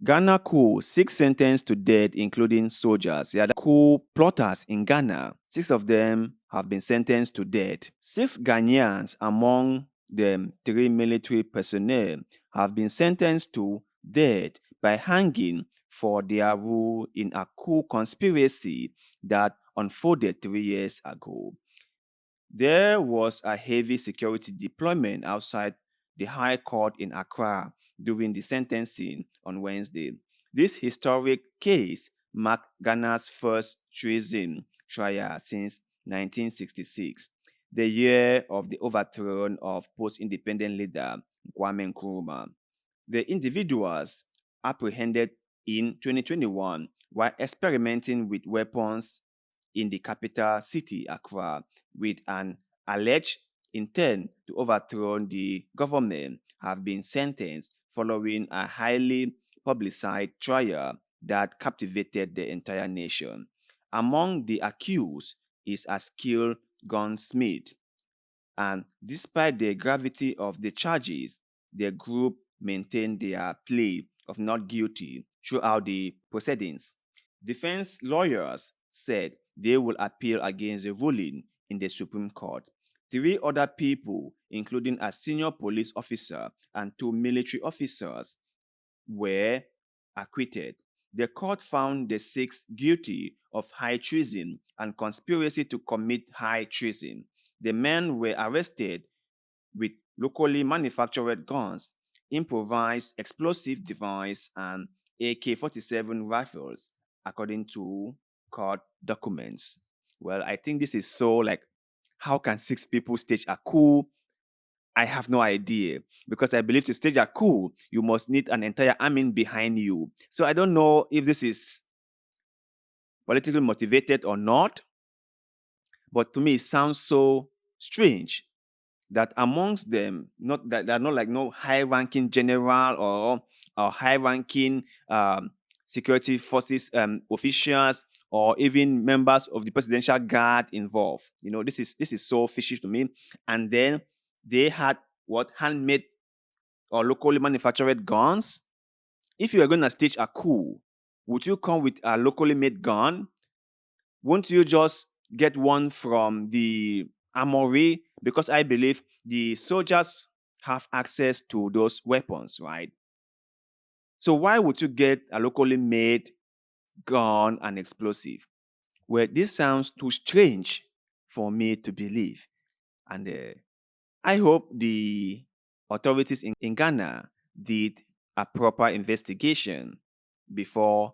Ghana coup, 6 sentenced to death, including soldiers. Yeah, the coup plotters in Ghana, 6 of them have been sentenced to death. 6 Ghanaians, among them 3 military personnel, have been sentenced to death by hanging for their role in a coup conspiracy that unfolded 3 years ago. There was a heavy security deployment outside the High Court in Accra during the sentencing on Wednesday. This historic case marked Ghana's first treason trial since 1966, the year of the overthrow of post-independent leader Kwame Nkrumah. The individuals apprehended in 2021 while experimenting with weapons in the capital city, Accra, with an alleged intent to overthrow the government, have been sentenced following a highly publicized trial that captivated the entire nation. Among the accused is a skilled gunsmith, and despite the gravity of the charges, the group maintained their plea of not guilty throughout the proceedings. Defense lawyers said they will appeal against the ruling in the Supreme Court. 3 other people, including a senior police officer and 2 military officers, were acquitted. The court found the 6 guilty of high treason and conspiracy to commit high treason. The men were arrested with locally manufactured guns, improvised explosive device, and AK-47 rifles, according to court documents. Well, I think this is so like, how can 6 people stage a coup? I have no idea, because I believe to stage a coup, you must need an entire army behind you. So I don't know if this is politically motivated or not, but to me it sounds so strange that amongst them, not that they're not like no high-ranking general or high-ranking security forces officials or even members of the presidential guard involved. You know, this is so fishy to me. And then they had what, handmade or locally manufactured guns. If you are going to stage a coup, would you come with a locally made gun? Won't you just get one from the armory? Because I believe the soldiers have access to those weapons, right? So why would you get a locally made gun and explosive? Well, this sounds too strange for me to believe. And I hope the authorities in Ghana did a proper investigation before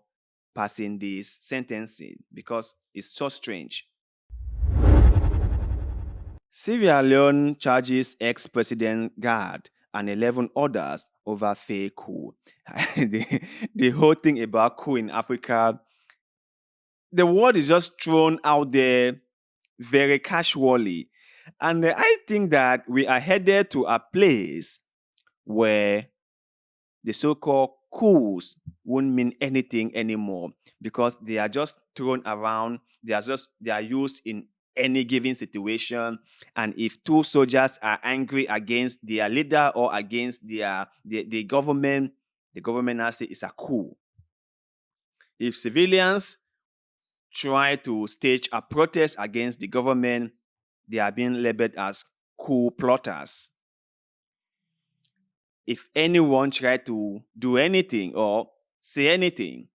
passing this sentencing, because it's so strange. Sierra Leone charges ex-president guard and 11 others over fake coup. the whole thing about coup in Africa, the word is just thrown out there very casually. And I think that we are headed to a place where the so-called coups won't mean anything anymore, because they are just thrown around. They are used in any given situation. And if 2 soldiers are angry against their leader or against the government now say it's a coup. If civilians try to stage a protest against the government, they are being labeled as coup plotters. If anyone try to do anything or say anything,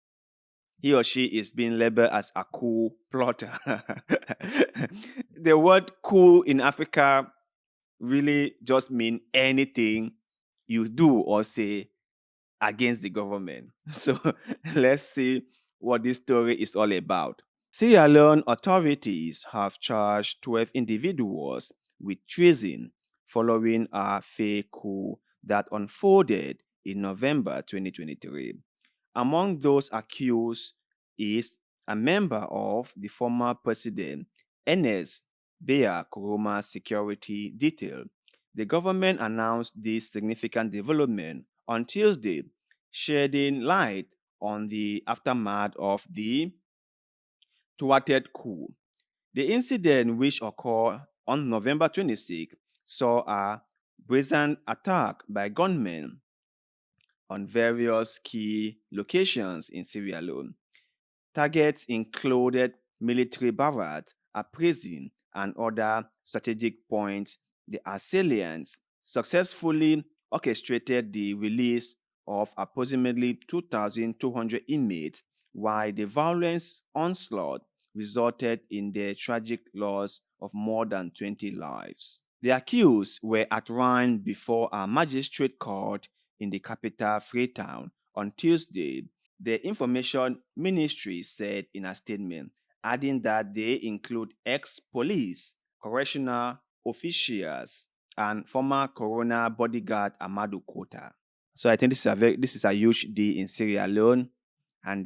he or she is being labeled as a coup plotter. The word coup in Africa really just means anything you do or say against the government. So let's see what this story is all about. Sierra Leone authorities have charged 12 individuals with treason following a fake coup that unfolded in November 2023. Among those accused is a member of the former president Ernest Bea Kourouma's security detail. The government announced this significant development on Tuesday, shedding light on the aftermath of the thwarted coup. The incident, which occurred on November 26, saw a brazen attack by gunmen on various key locations in Sierra Leone. Targets included military barracks, a prison, and other strategic points. The assailants successfully orchestrated the release of approximately 2,200 inmates, while the violence onslaught resulted in the tragic loss of more than 20 lives. The accused were arraigned before a magistrate court in the capital Freetown on Tuesday, the Information Ministry said in a statement, adding that they include ex-police, correctional officials, and former coroner bodyguard Amadou Kota. So I think this is a huge deal in Sierra Leone, and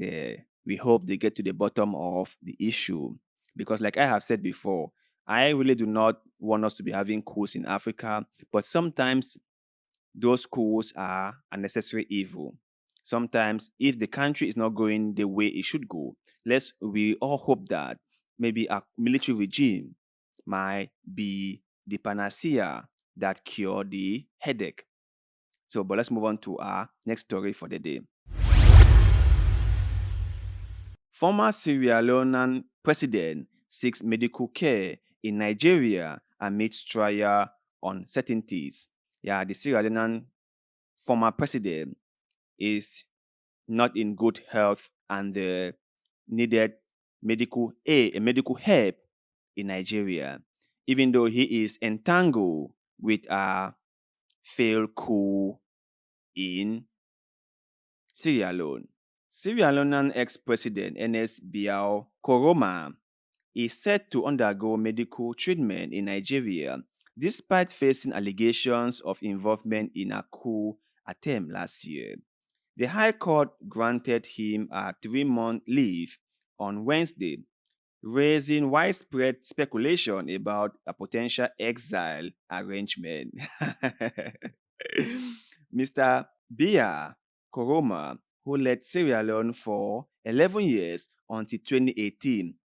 we hope they get to the bottom of the issue. Because, like I have said before, I really do not want us to be having coups in Africa, but sometimes those coups are a necessary evil. Sometimes, if the country is not going the way it should go, we all hope that maybe a military regime might be the panacea that cure the headache. So, but let's move on to our next story for the day. Former Sierra Leonean president seeks medical care in Nigeria amidst trial uncertainties. Yeah, the Sierra Leonean former president is not in good health and needed medical help in Nigeria, even though he is entangled with a failed coup in Sierra Leone. Sierra Leonean ex-president Ernest Biao Koroma is set to undergo medical treatment in Nigeria despite facing allegations of involvement in a coup attempt last year. The High Court granted him a 3-month leave on Wednesday, raising widespread speculation about a potential exile arrangement. Mr. Bia Koroma, who led Sierra Leone for 11 years until 2018,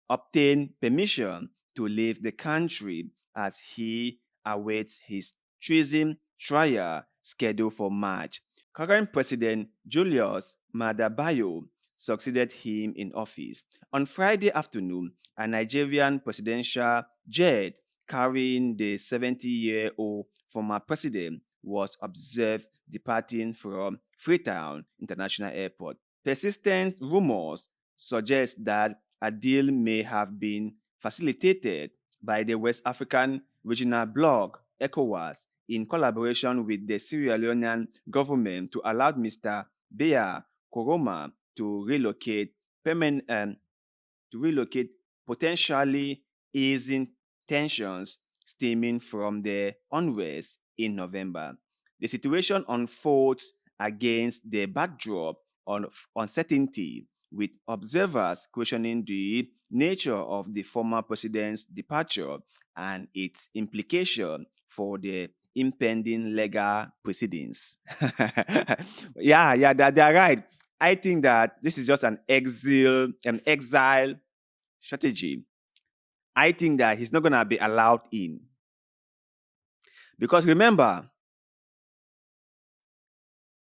obtained permission to leave the country as he awaits his treason trial scheduled for March. Current President Julius Maada Bio succeeded him in office. On Friday afternoon, a Nigerian presidential jet carrying the 70-year-old former president was observed departing from Freetown International Airport. Persistent rumors suggest that a deal may have been facilitated by the West African Regional Bloc, ECOWAS, in collaboration with the Sierra Leonean government to allow Mr. Bea Koroma to relocate, potentially easing tensions stemming from the unrest in November. The situation unfolds against the backdrop of uncertainty, with observers questioning the nature of the former president's departure and its implication for the impending legal proceedings. Yeah, they're right. I think that this is just an exile strategy. I think that he's not gonna be allowed in. Because remember,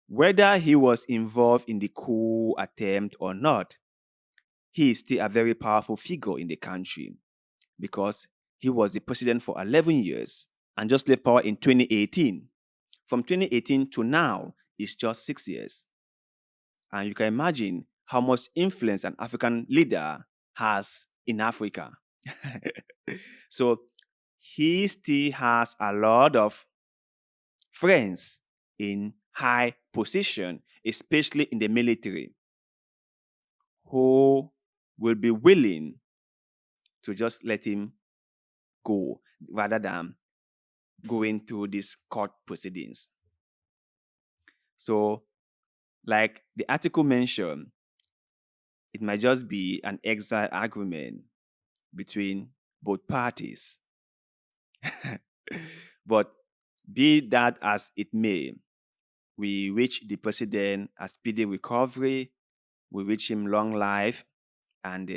whether he was involved in the coup attempt or not, he is still a very powerful figure in the country because he was the president for 11 years and just left power in 2018. From 2018 to now is just 6 years. And you can imagine how much influence an African leader has in Africa. So he still has a lot of friends in high position, especially in the military, who will be willing to just let him go rather than going through these court proceedings. So, like the article mentioned, it might just be an exile agreement between both parties. But be that as it may, we wish the president a speedy recovery, we wish him long life, and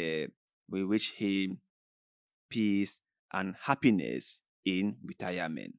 we wish him peace and happiness in retirement.